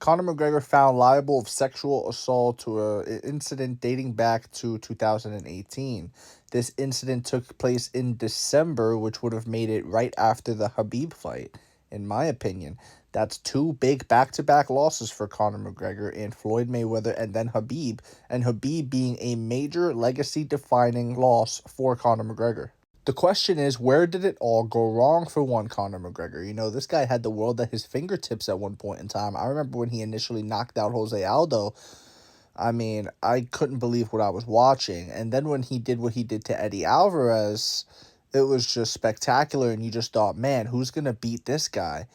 Conor McGregor found liable of sexual assault to an incident dating back to 2018. This incident took place in December, which would have made it right after the Khabib fight, in my opinion. That's two big back-to-back losses for Conor McGregor and Floyd Mayweather and then Khabib, and Khabib being a major legacy-defining loss for Conor McGregor. The question is, where did it all go wrong for one Conor McGregor? You know, this guy had the world at his fingertips at one point in time. I remember when he initially knocked out Jose Aldo. I mean, I couldn't believe what I was watching. And then when he did what he did to Eddie Alvarez, it was just spectacular. And you just thought, man, who's going to beat this guy?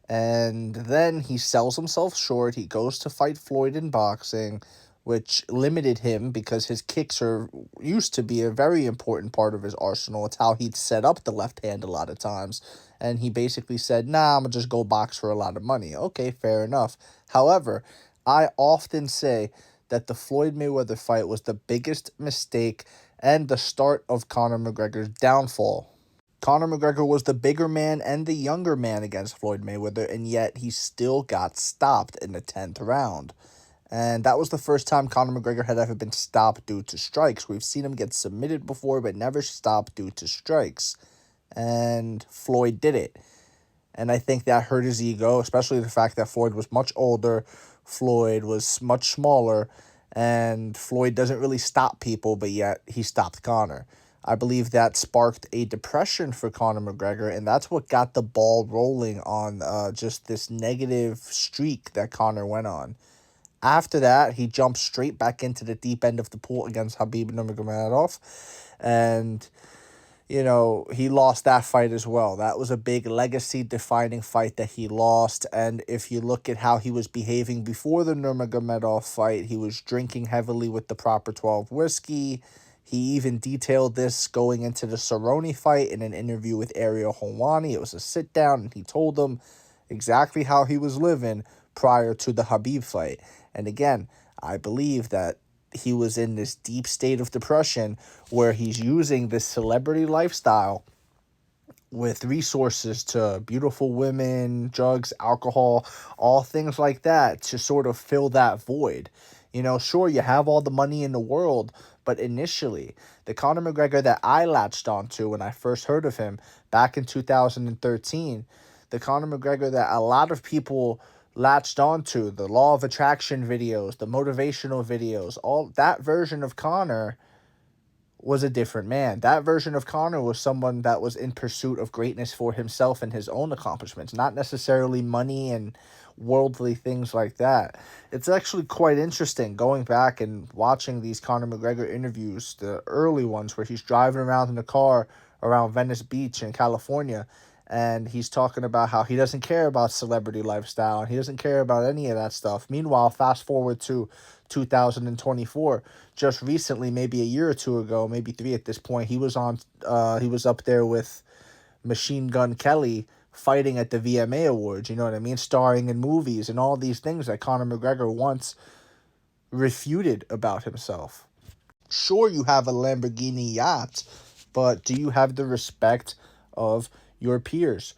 And then he sells himself short. He goes to fight Floyd in boxing, which limited him because his kicks are used to be a very important part of his arsenal. It's how he'd set up the left hand a lot of times. And he basically said, nah, I'm going to just go box for a lot of money. Okay, fair enough. However, I often say that the Floyd Mayweather fight was the biggest mistake and the start of Conor McGregor's downfall. Conor McGregor was the bigger man and the younger man against Floyd Mayweather, and yet he still got stopped in the 10th round. And that was the first time Conor McGregor had ever been stopped due to strikes. We've seen him get submitted before, but never stopped due to strikes. And Floyd did it. And I think that hurt his ego, especially the fact that Floyd was much older, Floyd was much smaller, and Floyd doesn't really stop people, but yet he stopped Conor. I believe that sparked a depression for Conor McGregor, and that's what got the ball rolling on just this negative streak that Conor went on. After that, he jumped straight back into the deep end of the pool against Khabib Nurmagomedov, and you know, he lost that fight as well. That was a big legacy-defining fight that he lost, and if you look at how he was behaving before the Nurmagomedov fight, he was drinking heavily with the Proper 12 whiskey. He even detailed this going into the Cerrone fight in an interview with Ariel Helwani. It was a sit-down, and he told them exactly how he was living prior to the Khabib fight. And again, I believe that he was in this deep state of depression where he's using this celebrity lifestyle with resources to beautiful women, drugs, alcohol, all things like that to sort of fill that void. You know, sure, you have all the money in the world, but initially, the Conor McGregor that I latched onto when I first heard of him back in 2013, the Conor McGregor that a lot of people latched onto, the law of attraction videos, the motivational videos, all that version of Conor was a different man. That version of Conor was someone that was in pursuit of greatness for himself and his own accomplishments, not necessarily money and worldly things like that. It's actually quite interesting going back and watching these Conor McGregor interviews, the early ones where he's driving around in a car around Venice Beach in California, and he's talking about how he doesn't care about celebrity lifestyle and he doesn't care about any of that stuff. Meanwhile, fast forward to 2024, just recently, maybe a year or two ago, maybe three at this point, he was up there with Machine Gun Kelly fighting at the VMA Awards, you know what I mean? Starring in movies and all these things that Conor McGregor once refuted about himself. Sure, you have a Lamborghini yacht, but do you have the respect of your peers?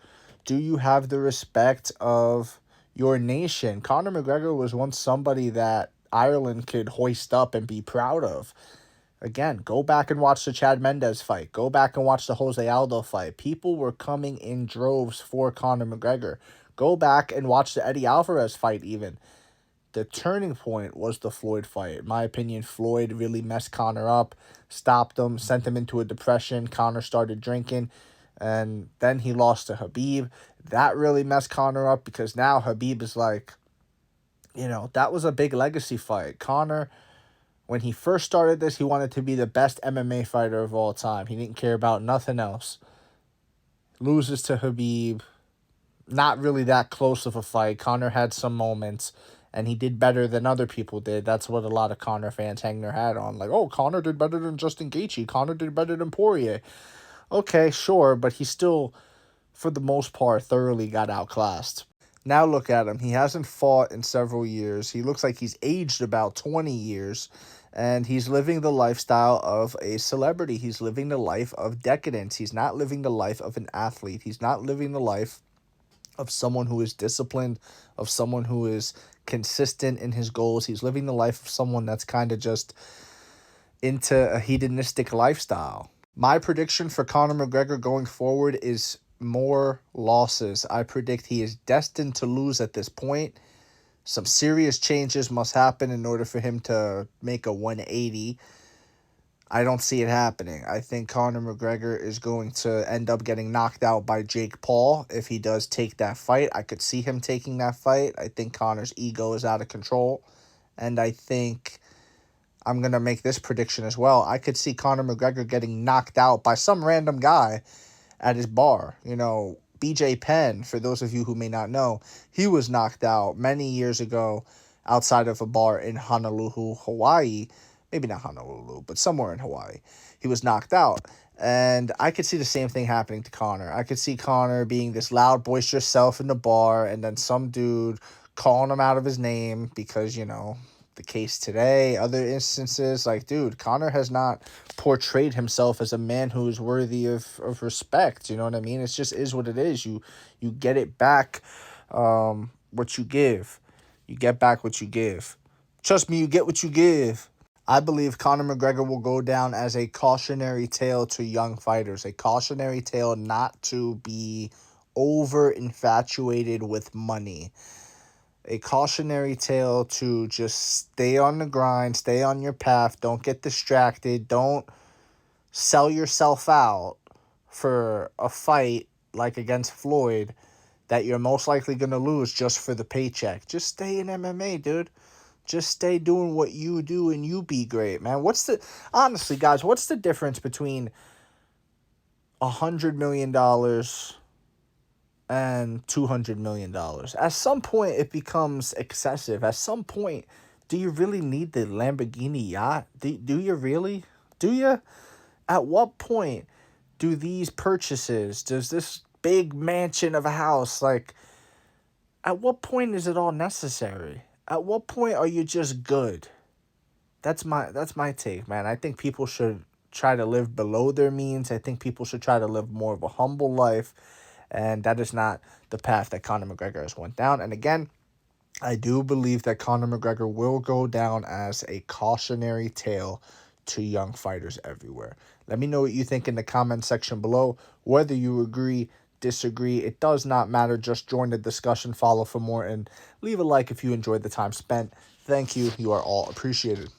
Do you have the respect of your nation? Conor McGregor was once somebody that Ireland could hoist up and be proud of. Again, go back and watch the Chad Mendes fight. Go back and watch the Jose Aldo fight. People were coming in droves for Conor McGregor. Go back and watch the Eddie Alvarez fight even. The turning point was the Floyd fight. In my opinion, Floyd really messed Conor up, stopped him, sent him into a depression. Conor started drinking, and then he lost to Khabib. That really messed Conor up because now Khabib is like, you know, that was a big legacy fight. Conor, when he first started this, he wanted to be the best MMA fighter of all time. He didn't care about nothing else. Loses to Khabib. Not really that close of a fight. Conor had some moments, and he did better than other people did. That's what a lot of Conor fans hang their hat on. Like, oh, Conor did better than Justin Gaethje. Conor did better than Poirier. Okay, sure, but he still, for the most part, thoroughly got outclassed. Now look at him. He hasn't fought in several years. He looks like he's aged about 20 years, and he's living the lifestyle of a celebrity. He's living the life of decadence. He's not living the life of an athlete. He's not living the life of someone who is disciplined, of someone who is consistent in his goals. He's living the life of someone that's kind of just into a hedonistic lifestyle. My prediction for Conor McGregor going forward is more losses. I predict he is destined to lose at this point. Some serious changes must happen in order for him to make a 180. I don't see it happening. I think Conor McGregor is going to end up getting knocked out by Jake Paul if he does take that fight. I could see him taking that fight. I think Conor's ego is out of control. And I think I'm going to make this prediction as well. I could see Conor McGregor getting knocked out by some random guy at his bar. You know, BJ Penn, for those of you who may not know, he was knocked out many years ago outside of a bar in Honolulu, Hawaii. Maybe not Honolulu, but somewhere in Hawaii. He was knocked out. And I could see the same thing happening to Conor. I could see Conor being this loud, boisterous self in the bar, and then some dude calling him out of his name because, you know, the case today, other instances. Like, dude, Conor has not portrayed himself as a man who is worthy of respect. You know what I mean? It just is what it is. You get it back what you give. You get back what you give. Trust me, you get what you give. I believe Conor McGregor will go down as a cautionary tale to young fighters. A cautionary tale not to be over infatuated with money. A cautionary tale to just stay on the grind, stay on your path, don't get distracted, don't sell yourself out for a fight like against Floyd that you're most likely going to lose just for the paycheck. Just stay in MMA, dude. Just stay doing what you do and you be great, man. Honestly, guys, what's the difference between $100 million and $200 million? At some point, it becomes excessive. At some point, do you really need the Lamborghini yacht? Do you really? Do you? At what point do these purchases, does this big mansion of a house, like, at what point is it all necessary? At what point are you just good? That's my take, man. I think people should try to live below their means. I think people should try to live more of a humble life. And that is not the path that Conor McGregor has went down. And again, I do believe that Conor McGregor will go down as a cautionary tale to young fighters everywhere. Let me know what you think in the comment section below. Whether you agree, disagree, it does not matter. Just join the discussion, follow for more, and leave a like if you enjoyed the time spent. Thank you. You are all appreciated.